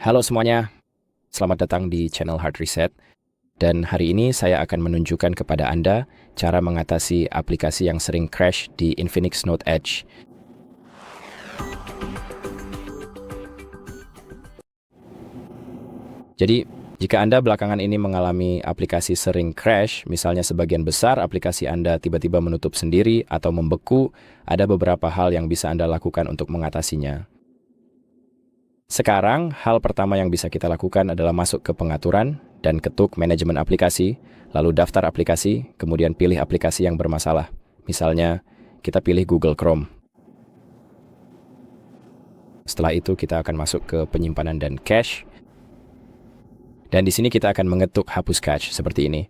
Halo semuanya, selamat datang di channel Hard Reset. Dan hari ini saya akan menunjukkan kepada Anda cara mengatasi aplikasi yang sering crash di Infinix Note Edge. Jadi, jika Anda belakangan ini mengalami aplikasi sering crash, misalnya sebagian besar aplikasi Anda tiba-tiba menutup sendiri atau membeku, ada beberapa hal yang bisa Anda lakukan untuk mengatasinya. Sekarang, hal pertama yang bisa kita lakukan adalah masuk ke pengaturan dan ketuk manajemen aplikasi, lalu daftar aplikasi, kemudian pilih aplikasi yang bermasalah. Misalnya, kita pilih Google Chrome. Setelah itu, kita akan masuk ke penyimpanan dan cache. Dan di sini kita akan mengetuk hapus cache seperti ini.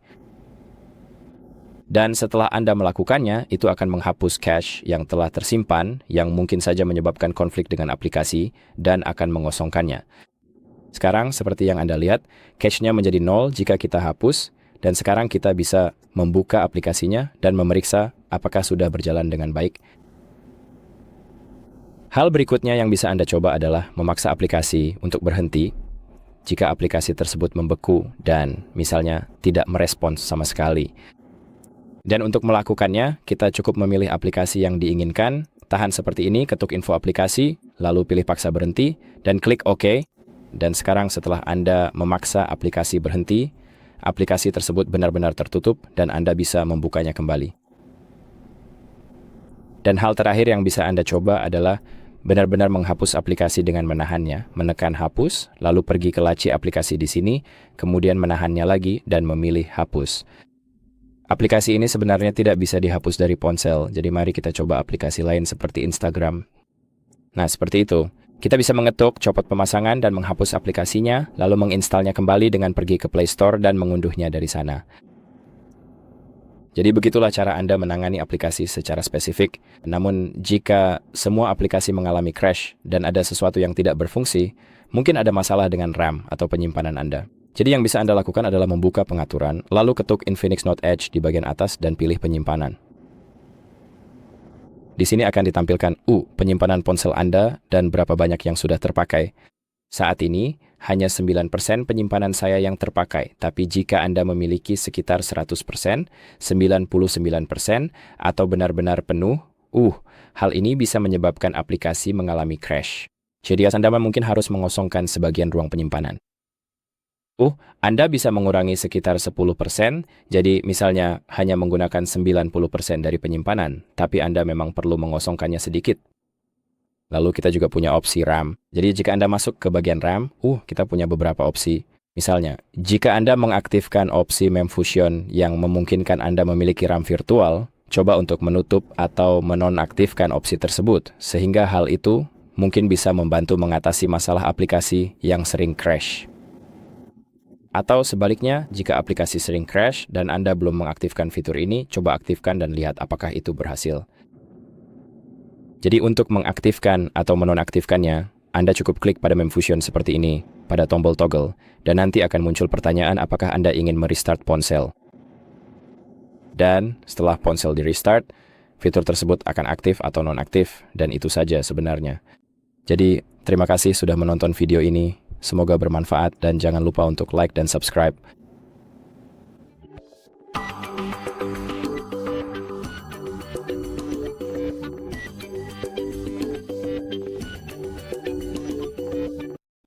Dan setelah Anda melakukannya, itu akan menghapus cache yang telah tersimpan, yang mungkin saja menyebabkan konflik dengan aplikasi, dan akan mengosongkannya. Sekarang, seperti yang Anda lihat, cache-nya menjadi 0 jika kita hapus, dan sekarang kita bisa membuka aplikasinya dan memeriksa apakah sudah berjalan dengan baik. Hal berikutnya yang bisa Anda coba adalah memaksa aplikasi untuk berhenti jika aplikasi tersebut membeku dan misalnya tidak merespons sama sekali. Dan untuk melakukannya, kita cukup memilih aplikasi yang diinginkan, tahan seperti ini, ketuk info aplikasi, lalu pilih paksa berhenti, dan klik OK. Dan sekarang setelah Anda memaksa aplikasi berhenti, aplikasi tersebut benar-benar tertutup dan Anda bisa membukanya kembali. Dan hal terakhir yang bisa Anda coba adalah benar-benar menghapus aplikasi dengan menahannya, menekan hapus, lalu pergi ke laci aplikasi di sini, kemudian menahannya lagi dan memilih hapus. Aplikasi ini sebenarnya tidak bisa dihapus dari ponsel, jadi mari kita coba aplikasi lain seperti Instagram. Nah, seperti itu. Kita bisa mengetuk, copot pemasangan, dan menghapus aplikasinya, lalu menginstalnya kembali dengan pergi ke Play Store dan mengunduhnya dari sana. Jadi begitulah cara Anda menangani aplikasi secara spesifik. Namun, jika semua aplikasi mengalami crash dan ada sesuatu yang tidak berfungsi, mungkin ada masalah dengan RAM atau penyimpanan Anda. Jadi yang bisa Anda lakukan adalah membuka pengaturan, lalu ketuk Infinix Note Edge di bagian atas dan pilih penyimpanan. Di sini akan ditampilkan penyimpanan ponsel Anda dan berapa banyak yang sudah terpakai. Saat ini, hanya 9% penyimpanan saya yang terpakai, tapi jika Anda memiliki sekitar 100%, 99%, atau benar-benar penuh, hal ini bisa menyebabkan aplikasi mengalami crash. Jadi Anda mungkin harus mengosongkan sebagian ruang penyimpanan. Anda bisa mengurangi sekitar 10%, jadi misalnya hanya menggunakan 90% dari penyimpanan, tapi Anda memang perlu mengosongkannya sedikit. Lalu kita juga punya opsi RAM. Jadi jika Anda masuk ke bagian RAM, kita punya beberapa opsi. Misalnya, jika Anda mengaktifkan opsi Memfusion yang memungkinkan Anda memiliki RAM virtual, coba untuk menutup atau menonaktifkan opsi tersebut, sehingga hal itu mungkin bisa membantu mengatasi masalah aplikasi yang sering crash. Atau sebaliknya, jika aplikasi sering crash dan Anda belum mengaktifkan fitur ini, coba aktifkan dan lihat apakah itu berhasil. Jadi untuk mengaktifkan atau menonaktifkannya, Anda cukup klik pada Memfusion seperti ini, pada tombol toggle, dan nanti akan muncul pertanyaan apakah Anda ingin merestart ponsel. Dan setelah ponsel di-restart, fitur tersebut akan aktif atau nonaktif, dan itu saja sebenarnya. Jadi, terima kasih sudah menonton video ini. Semoga bermanfaat dan jangan lupa untuk like dan subscribe.